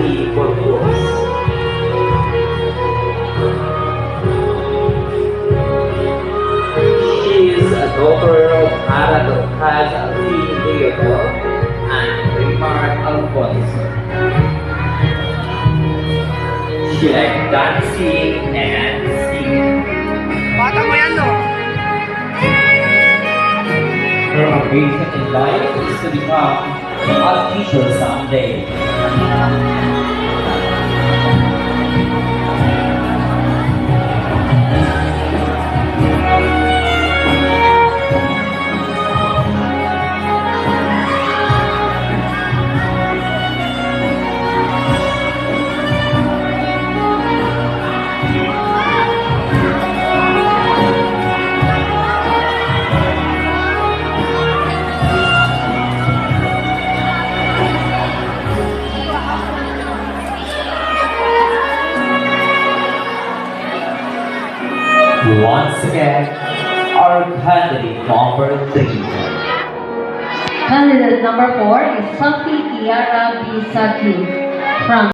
study purpose. She is a daughter of has a vehicle and Rimar Alfonso. She likes dancing and singing. Bata mo yan, no? Her ambition in life is to become a teacher someday. Once again, our candidate number 3. Candidate number 4 is Sophie Kiara Bisaki from